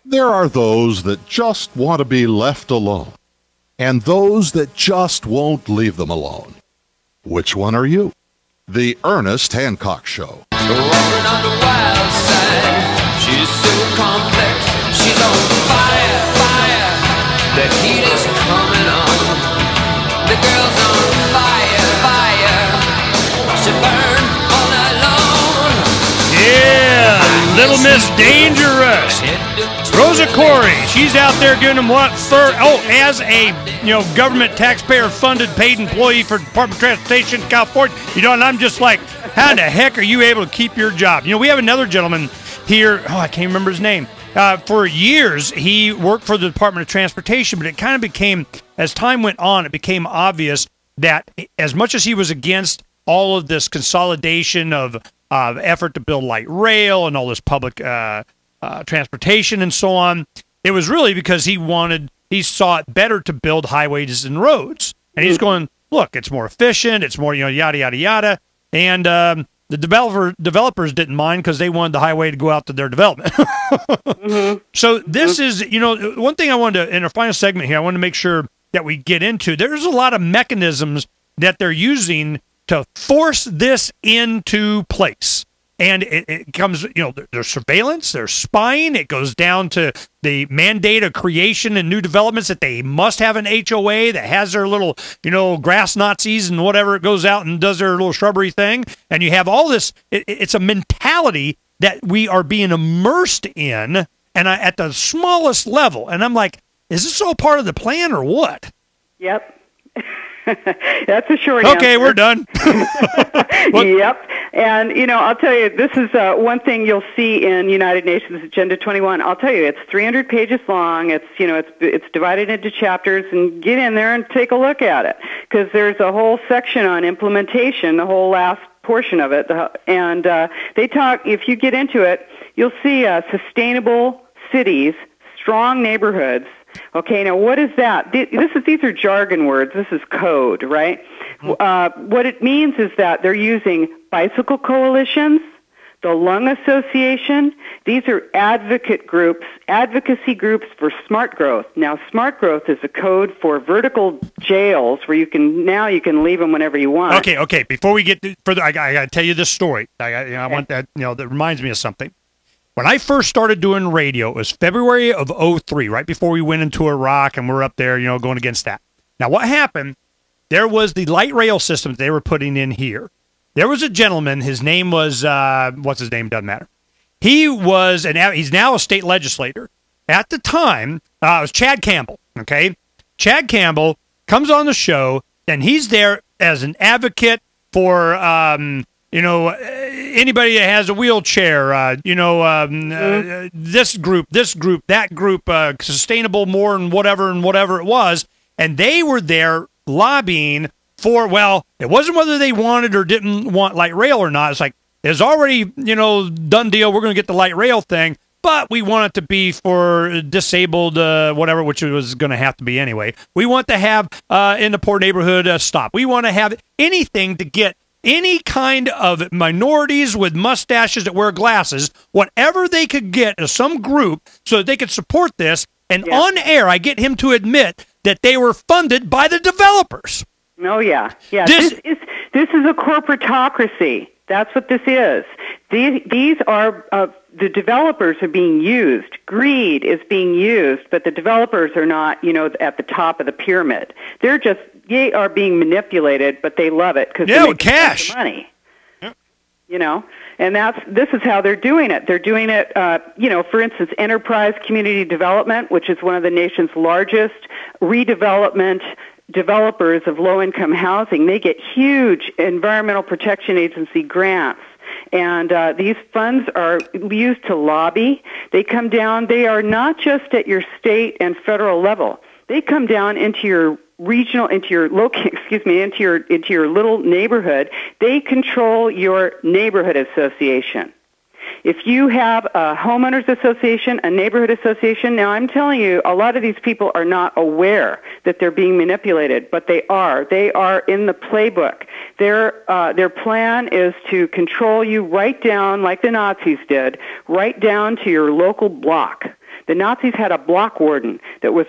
There are those that just want to be left alone, and those that just won't leave them alone. Which one are you? The Ernest Hancock Show. Walking on the wild side, she's so complex, she's on fire, fire. The heat is coming on, the girl's on fire, fire. She burned all night long. Yeah, Little Miss Dangerous. Rosa Koire, she's out there doing them what for? Oh, as a government taxpayer-funded paid employee for Department of Transportation in California. And I'm just like, how in the heck are you able to keep your job? We have another gentleman here. Oh, I can't remember his name. For years, he worked for the Department of Transportation, but it kind of became, as time went on, it became obvious that as much as he was against all of this consolidation of effort to build light rail and all this public transportation and so on, it was really because he saw it better to build highways and roads. And he's going, look, it's more efficient, it's more, yada, yada, yada. And the developers didn't mind because they wanted the highway to go out to their development. So this is, one thing I wanted to, in our final segment here, I want to make sure that we get into, there's a lot of mechanisms that they're using to force this into place. And it comes, there's surveillance, there's spying. It goes down to the mandate of creation and new developments that they must have an HOA that has their little, grass Nazis and whatever. It goes out and does their little shrubbery thing. And you have all this. It's a mentality that we are being immersed in, and at the smallest level. And I'm like, is this all part of the plan or what? Yep. That's a short answer. Okay, we're done. Yep. And, I'll tell you, this is one thing you'll see in United Nations Agenda 21. I'll tell you, it's 300 pages long. It's, it's divided into chapters, and get in there and take a look at it, because there's a whole section on implementation, the whole last portion of it. And they talk, if you get into it, you'll see sustainable cities, strong neighborhoods. Okay, now what is that? These are jargon words. This is code, right? What it means is that they're using bicycle coalitions, the Lung Association. These are advocacy groups for smart growth. Now, smart growth is a code for vertical jails where you can leave them whenever you want. Okay. Before we get further, I got to tell you this story. I want that. That reminds me of something. When I first started doing radio, it was February of 2003, right before we went into Iraq, and we're up there, going against that. Now, what happened, there was the light rail system that they were putting in here. There was a gentleman, his name was, what's his name, doesn't matter. He was, he's now a state legislator. At the time, it was Chad Campbell, okay? Chad Campbell comes on the show, and he's there as an advocate for, anybody that has a wheelchair, this group, that group, sustainable more and whatever it was. And they were there lobbying for, well, it wasn't whether they wanted or didn't want light rail or not. It's like, it's already, done deal. We're going to get the light rail thing, but we want it to be for disabled, whatever, which it was going to have to be anyway. We want to have, in the poor neighborhood, stop. We want to have anything to get any kind of minorities with mustaches that wear glasses, whatever they could get as some group so that they could support this. And on air, I get him to admit that they were funded by the developers. Oh, yeah. This is a corporatocracy. That's what this is. These are, the developers are being used. Greed is being used, but the developers are not, at the top of the pyramid. They are being manipulated, but they love it because they make cash money. Yep. And this is how they're doing it. They're doing it, for instance, enterprise community development, which is one of the nation's largest redevelopment developers of low-income housing. They get huge Environmental Protection Agency grants. And these funds are used to lobby. They come down. They are not just at your state and federal level. They come down into your regional, into your little neighborhood. They control your neighborhood association. If you have a homeowners association, a neighborhood association, now I'm telling you, a lot of these people are not aware that they're being manipulated, but they are. They are in the playbook. Their plan is to control you right down, like the Nazis did, right down to your local block. The Nazis had a block warden that was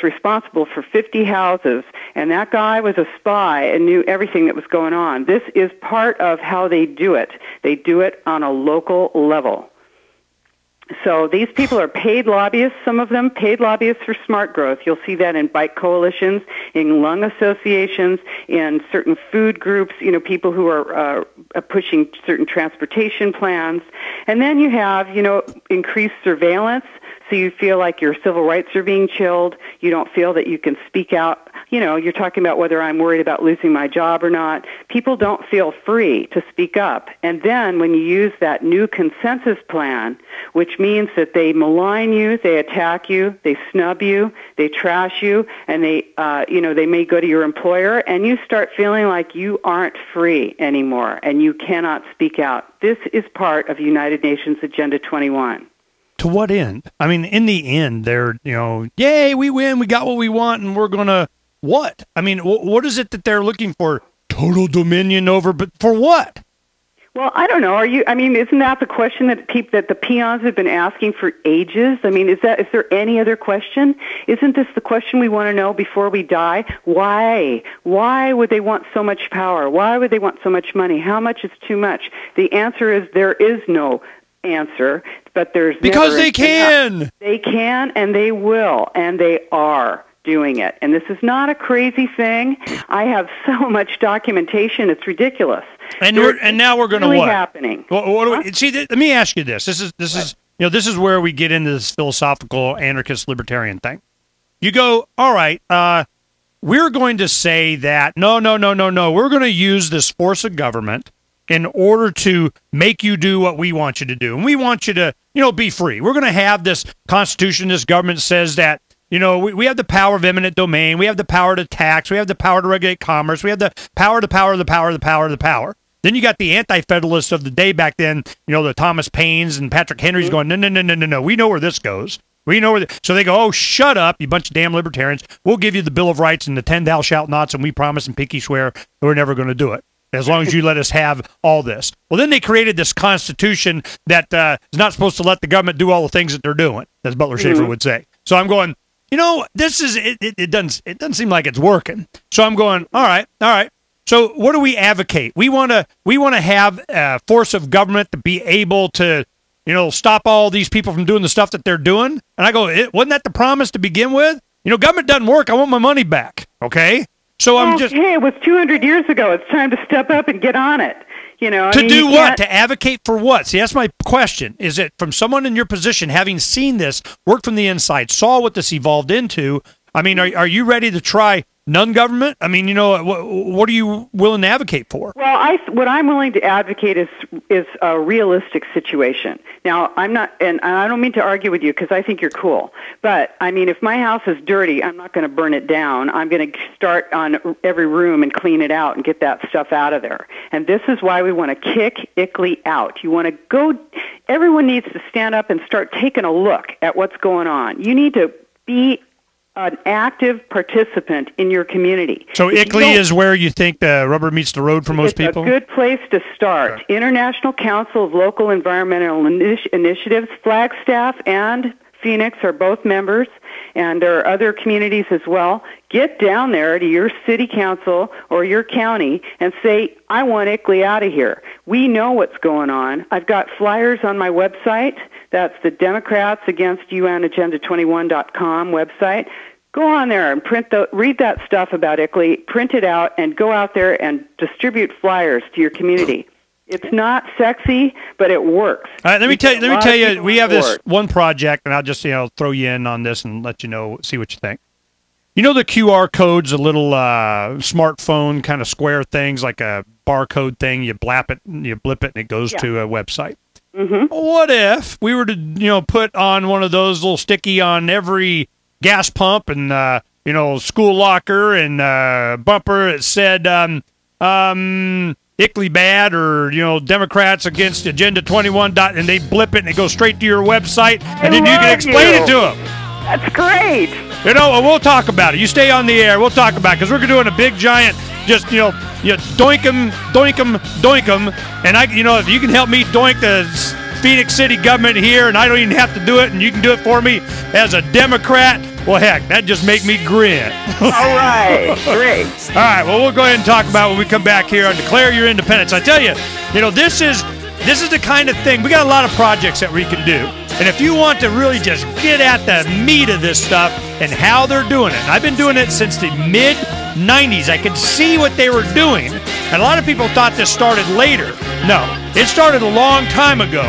responsible for 50 houses, and that guy was a spy and knew everything that was going on. This is part of how they do it. They do it on a local level. So these people are paid lobbyists, some of them paid lobbyists for smart growth. You'll see that in bike coalitions, in lung associations, in certain food groups, people who are pushing certain transportation plans. And then you have, increased surveillance, so you feel like your civil rights are being chilled. You don't feel that you can speak out. You're talking about whether I'm worried about losing my job or not. People don't feel free to speak up. And then when you use that new consensus plan, which means that they malign you, they attack you, they snub you, they trash you, and they may go to your employer, and you start feeling like you aren't free anymore and you cannot speak out. This is part of United Nations Agenda 21. To what end? I mean, in the end, they're, yay, we win, we got what we want, and we're going to, what? I mean, what is it that they're looking for? Total dominion over, but for what? Well, I don't know. Isn't that the question that the peons have been asking for ages? I mean, is there any other question? Isn't this the question we want to know before we die? Why? Why would they want so much power? Why would they want so much money? How much is too much? The answer is there is no answer, but there's because they can. Enough. They can, and they will, and they are doing it. And this is not a crazy thing. I have so much documentation; it's ridiculous. And now we're going to really what? Happening? What do we, see? Let me ask you this. This is where we get into this philosophical anarchist libertarian thing. You go, all right. We're going to say that no. We're going to use this force of government in order to make you do what we want you to do. And we want you to, be free. We're going to have this Constitution, this government says that, we have the power of eminent domain. We have the power to tax. We have the power to regulate commerce. We have the power. Then you got the anti-federalists of the day back then, the Thomas Paines and Patrick Henry's going, no. We know where this goes. We know where. So they go, oh, shut up, you bunch of damn libertarians. We'll give you the Bill of Rights and the 10 thou shalt nots, and we promise and pinky swear that we're never going to do it, as long as you let us have all this. Well, then they created this Constitution that is not supposed to let the government do all the things that they're doing, as Butler Schaefer would say. So I'm going, this is it doesn't seem like it's working. So I'm going, all right. So what do we advocate? We want to have a force of government to be able to, stop all these people from doing the stuff that they're doing. And I go, wasn't that the promise to begin with? Government doesn't work. I want my money back. Okay. So hey, it was 200 years ago. It's time to step up and get on it. To do what? To advocate for what? See, that's my question. Is it from someone in your position, having seen this, worked from the inside, saw what this evolved into? I mean, are you ready to try non-government? I mean, what are you willing to advocate for? Well, what I'm willing to advocate is a realistic situation. Now, I'm not, and I don't mean to argue with you because I think you're cool. But I mean, if my house is dirty, I'm not going to burn it down. I'm going to start on every room and clean it out and get that stuff out of there. And this is why we want to kick ICLEI out. You want to go. Everyone needs to stand up and start taking a look at what's going on. You need to be an active participant in your community. So ICLEI is where you think the rubber meets the road for most people? It's a good place to start. Okay. International Council of Local Environmental Initiatives, Flagstaff and Phoenix are both members, and there are other communities as well. Get down there to your city council or your county and say, I want ICLEI out of here. We know what's going on. I've got flyers on my website. That's the Democrats Against UNAgenda21.com website. Go on there and read that stuff about ICLEI, print it out, and go out there and distribute flyers to your community. It's not sexy, but it works. All right, let me tell you, we have this one project, and I'll just throw you in on this and let you know, see what you think. The QR code's a little smartphone kind of square things, like a barcode thing. You blip it, and it goes to a website. Mm-hmm. What if we were to, put on one of those little sticky on every gas pump and, school locker and bumper that said, ICLEI bad, or Democrats Against Agenda 21, and they blip it and it goes straight to your website, and then you can explain it to them. That's great. We'll talk about it. You stay on the air. We'll talk about it because we're doing a big giant, just doink 'em, and if you can help me doink the Phoenix City government here, and I don't even have to do it, and you can do it for me as a Democrat, well, heck, that just make me grin. All right, great. All right, well, we'll go ahead and talk about when we come back here on Declare Your Independence. I tell you, this is the kind of thing. We got a lot of projects that we can do. And if you want to really just get at the meat of this stuff and how they're doing it, and I've been doing it since the mid-'90s. I could see what they were doing. And a lot of people thought this started later. No, it started a long time ago.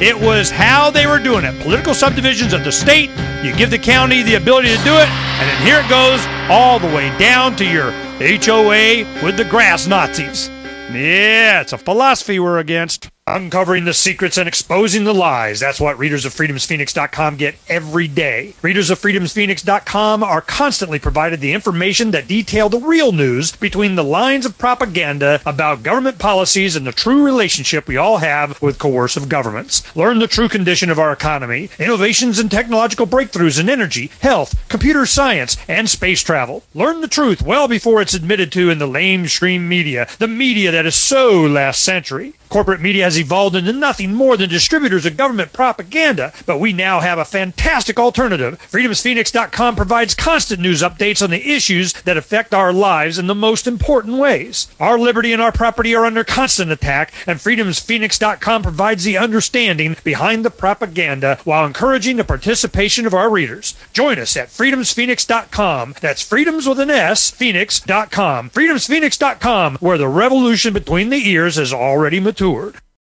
It was how they were doing it. Political subdivisions of the state, you give the county the ability to do it, and then here it goes all the way down to your HOA with the grass Nazis. Yeah, it's a philosophy we're against. Uncovering the secrets and exposing the lies. That's what readers of freedomsphoenix.com get every day. Readers of freedomsphoenix.com are constantly provided the information that detail the real news between the lines of propaganda about government policies and the true relationship we all have with coercive governments. Learn the true condition of our economy, innovations and technological breakthroughs in energy, health, computer science, and space travel. Learn the truth well before it's admitted to in the mainstream media, the media that is so last century. Corporate media has evolved into nothing more than distributors of government propaganda, but we now have a fantastic alternative. FreedomsPhoenix.com provides constant news updates on the issues that affect our lives in the most important ways. Our liberty and our property are under constant attack, and FreedomsPhoenix.com provides the understanding behind the propaganda while encouraging the participation of our readers. Join us at FreedomsPhoenix.com. That's freedoms with an S, Phoenix.com. FreedomsPhoenix.com, where the revolution between the ears has already matured.